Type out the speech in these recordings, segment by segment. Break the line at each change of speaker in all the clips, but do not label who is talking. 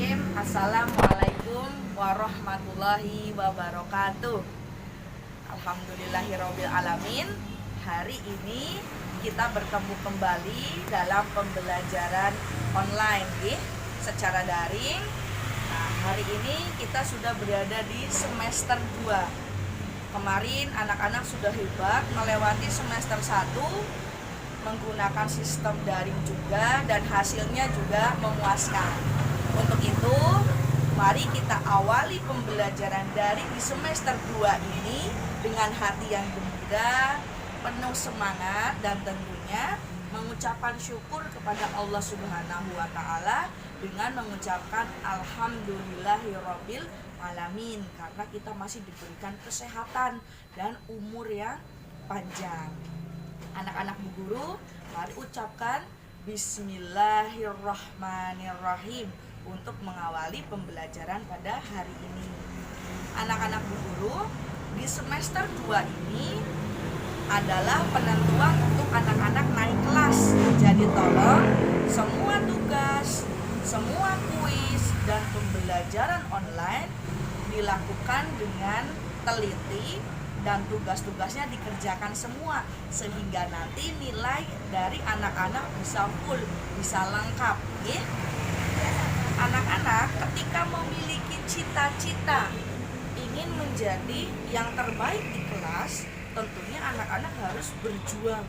Bismillahirrahmanirrahim. Assalamualaikum warahmatullahi wabarakatuh. Alhamdulillahirabbil alamin. Hari ini kita bertemu kembali dalam pembelajaran online secara daring. Nah, hari ini kita sudah berada di semester 2. Kemarin anak-anak sudah hebat melewati semester 1 menggunakan sistem daring juga, dan hasilnya juga memuaskan. Untuk itu, mari kita awali pembelajaran daring di semester 2 ini dengan hati yang gembira, penuh semangat, dan tentunya mengucapkan syukur kepada Allah Subhanahu wa Ta'ala dengan mengucapkan alhamdulillahirabbil alamin, karena kita masih diberikan kesehatan dan umur yang panjang. Anak-anak Bu Guru, mari ucapkan Bismillahirrahmanirrahim untuk mengawali pembelajaran pada hari ini. Anak-anak Bu Guru, di semester 2 ini adalah penentuan untuk anak-anak naik kelas. Jadi tolong semua tugas, semua kuis, dan pembelajaran online dilakukan dengan teliti dan tugas-tugasnya dikerjakan semua, sehingga nanti nilai dari anak-anak bisa full, bisa lengkap. Anak-anak ketika memiliki cita-cita ingin menjadi yang terbaik di kelas, tentunya anak-anak harus berjuang,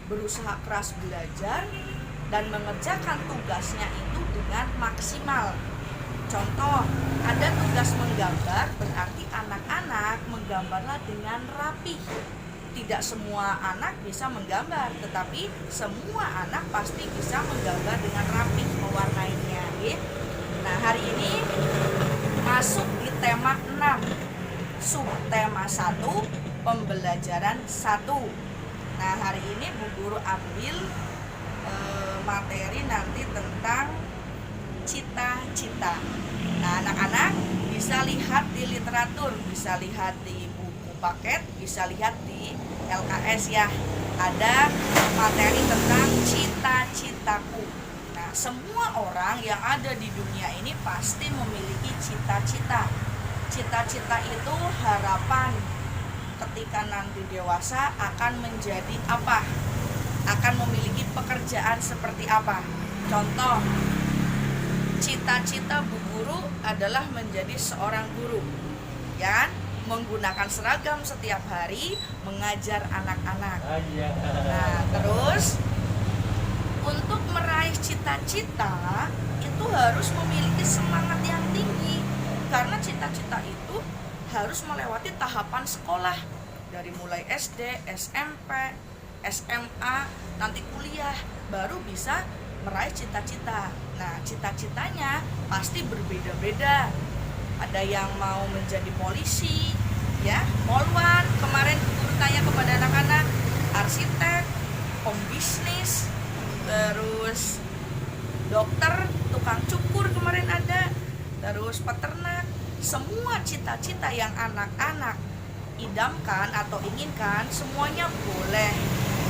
berusaha keras belajar, dan mengerjakan tugasnya itu dengan maksimal. Contoh, ada tugas menggambar, berarti anak-anak menggambarlah dengan rapi. Tidak semua anak bisa menggambar, tetapi semua anak pasti bisa menggambar dengan rapi, mewarnainya. Nah, hari ini masuk di tema 6, subtema 1, pembelajaran 1. Nah, hari ini Bu Guru ambil materi nanti tentang cita-cita. Nah, anak-anak bisa lihat di literatur, bisa lihat di buku paket, bisa lihat di LKS ya. Ada materi tentang cita-citaku. Nah, semua orang yang ada di dunia ini pasti memiliki cita-cita. Cita-cita itu harapan ketika nanti dewasa akan menjadi apa? Akan memiliki pekerjaan seperti apa? Contoh, cita-cita Bu Guru adalah menjadi seorang guru, ya, menggunakan seragam setiap hari mengajar anak-anak. Nah, terus untuk meraih cita-cita itu harus memiliki semangat yang tinggi, karena cita-cita itu harus melewati tahapan sekolah dari mulai SD, SMP, SMA, nanti kuliah, baru bisa meraih cita-cita. Nah, cita-citanya pasti berbeda-beda. Ada yang mau menjadi polisi, ya, polwan. Kemarin guru tanya kepada anak-anak, arsitek, pembisnis, terus dokter, tukang cukur kemarin ada, terus peternak. Semua cita-cita yang anak-anak idamkan atau inginkan, semuanya boleh.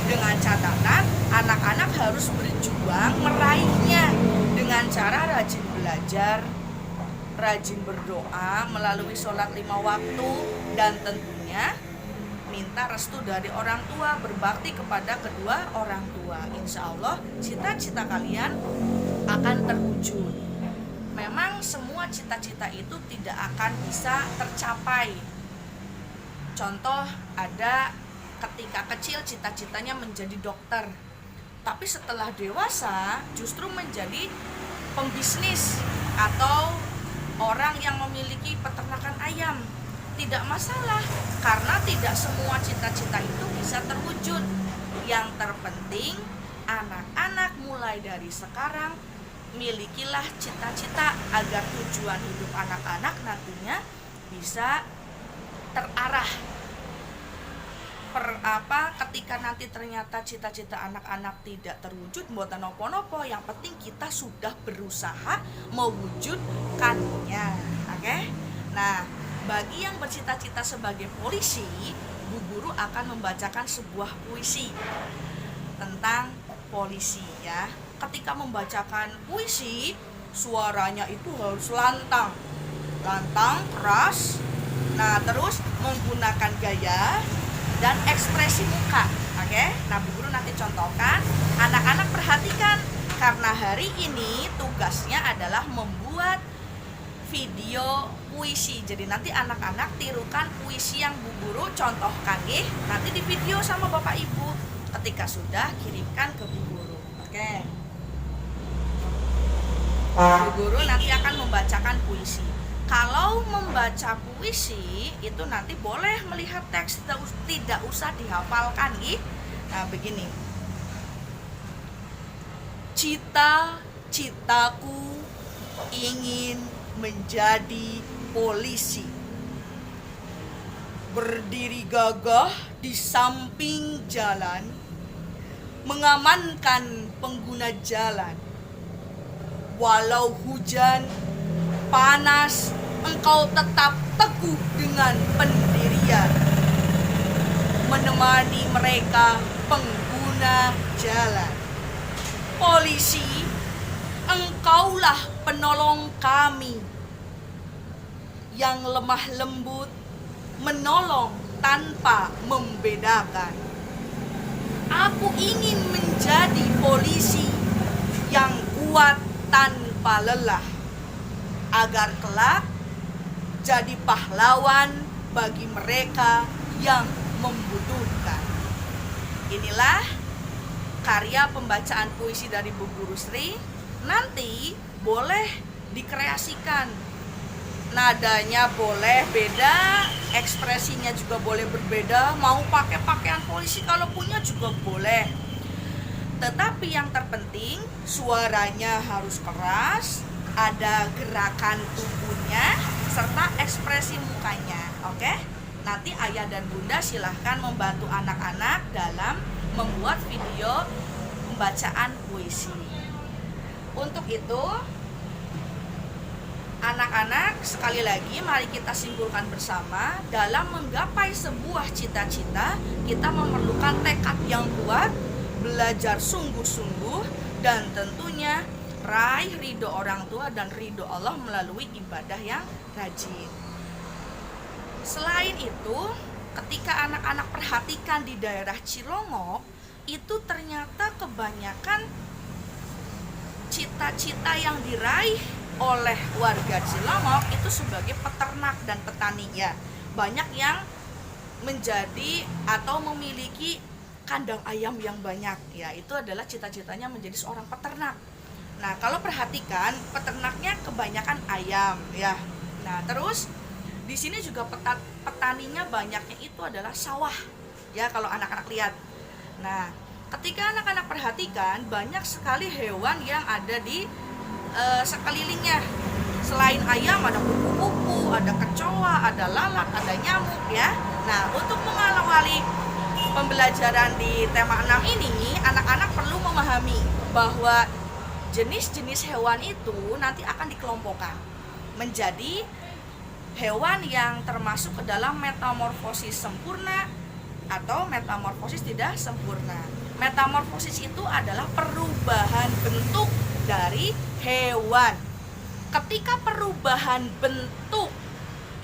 Dengan catatan, anak-anak harus berjuang meraihnya dengan cara rajin belajar, rajin berdoa melalui sholat 5 waktu, dan tentunya minta restu dari orang tua, berbakti kepada kedua orang tua. Insya Allah cita-cita kalian akan terwujud. Memang semua cita-cita itu tidak akan bisa tercapai. Contoh, ada ketika kecil cita-citanya menjadi dokter, tapi setelah dewasa justru menjadi pembisnis atau orang yang memiliki peternakan ayam. Tidak masalah, karena tidak semua cita-cita itu bisa terwujud. Yang terpenting anak-anak mulai dari sekarang milikilah cita-cita agar tujuan hidup anak-anak nantinya bisa terarah. Ketika nanti ternyata cita-cita anak-anak tidak terwujud, mboten nopo-nopo, yang penting kita sudah berusaha mewujudkannya. Oke? Nah, bagi yang bercita-cita sebagai polisi, Bu Guru akan membacakan sebuah puisi tentang polisi ya. Ketika membacakan puisi, suaranya itu harus lantang, keras. Nah, terus menggunakan gaya dan ekspresi muka. Oke? Nah, Bu Guru nanti contohkan. Anak-anak perhatikan, karena hari ini tugasnya adalah membuat video puisi. Jadi nanti anak-anak tirukan puisi yang Bu Guru contohkan, nanti di video sama Bapak Ibu. Ketika sudah, kirimkan ke Bu Guru. Oke. Bu Guru nanti akan membacakan puisi. Kalau membaca puisi itu nanti boleh melihat teks, tidak usah dihafalkan, Nah, begini. Cita-citaku ingin menjadi polisi, berdiri gagah di samping jalan, mengamankan pengguna jalan. Walau hujan, panas, engkau tetap teguh dengan pendirian, menemani mereka pengguna jalan. Polisi, engkaulah penolong kami yang lemah lembut, menolong tanpa membedakan. Aku ingin menjadi polisi yang kuat tanpa lelah, agar kelak jadi pahlawan bagi mereka yang membutuhkan. Inilah karya pembacaan puisi dari Bu Guru Sri. Nanti boleh dikreasikan, nadanya boleh beda, ekspresinya juga boleh berbeda, mau pakai pakaian polisi kalau punya juga boleh. Tetapi yang terpenting suaranya harus keras, ada gerakan tubuhnya serta ekspresi mukanya. Oke? Nanti ayah dan bunda silahkan membantu anak-anak dalam membuat video pembacaan puisi. Untuk itu, anak-anak, sekali lagi mari kita simpulkan bersama, dalam menggapai sebuah cita-cita kita memerlukan tekad yang kuat, belajar sungguh-sungguh, dan tentunya raih ridho orang tua dan ridho Allah melalui ibadah yang rajin. Selain itu, ketika anak-anak perhatikan di daerah Cilongok, itu ternyata kebanyakan cita-cita yang diraih oleh warga Cilongok itu sebagai peternak dan petani, ya. Banyak yang menjadi atau memiliki kandang ayam yang banyak, ya. Itu adalah cita-citanya menjadi seorang peternak. Nah, kalau perhatikan peternaknya kebanyakan ayam, ya. Nah, terus di sini juga petaninya banyaknya itu adalah sawah, ya, kalau anak-anak lihat. Nah, ketika anak-anak perhatikan banyak sekali hewan yang ada di sekelilingnya. Selain ayam ada kupu-kupu, ada kecoa, ada lalat, ada nyamuk, ya. Nah, untuk mengawali pembelajaran di tema 6 ini, anak-anak perlu memahami bahwa jenis-jenis hewan itu nanti akan dikelompokkan menjadi hewan yang termasuk ke dalam metamorfosis sempurna atau metamorfosis tidak sempurna. Metamorfosis itu adalah perubahan bentuk dari hewan. Ketika perubahan bentuk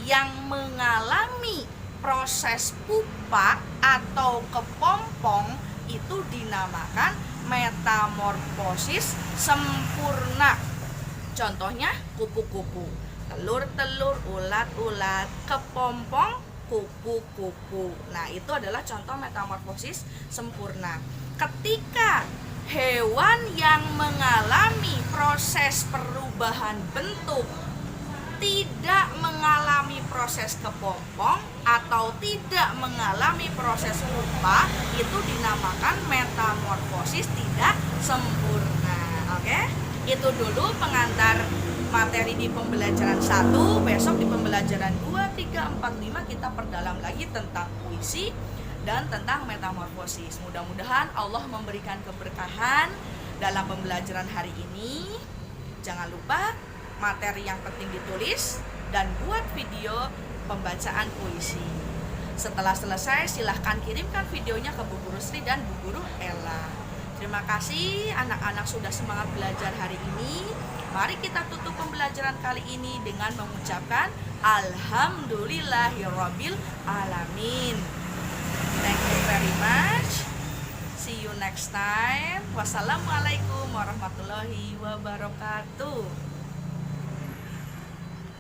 yang mengalami proses pupa atau kepompong itu dinamakan metamorfosis sempurna. Contohnya kupu-kupu, telur-telur, ulat-ulat, kepompong, kupu-kupu. Nah, itu adalah contoh metamorfosis sempurna. Ketika hewan yang mengalami proses perubahan bentuk tidak mengalami proses kepompong atau tidak mengalami proses pupa, itu dinamakan metamorfosis tidak sempurna. Oke? Itu dulu pengantar materi di pembelajaran 1. Besok di pembelajaran 2, 3, 4, 5 kita perdalam lagi tentang puisi dan tentang metamorfosis. Mudah-mudahan Allah memberikan keberkahan dalam pembelajaran hari ini. Jangan lupa materi yang penting ditulis dan buat video pembacaan puisi. Setelah selesai silahkan kirimkan videonya ke Bu Guru Sri dan Bu Guru Ella. Terima kasih anak-anak sudah semangat belajar hari ini. Mari kita tutup pembelajaran kali ini dengan mengucapkan Alhamdulillahirabbil alamin. Thank you very much. See you next time. Wassalamualaikum warahmatullahi wabarakatuh.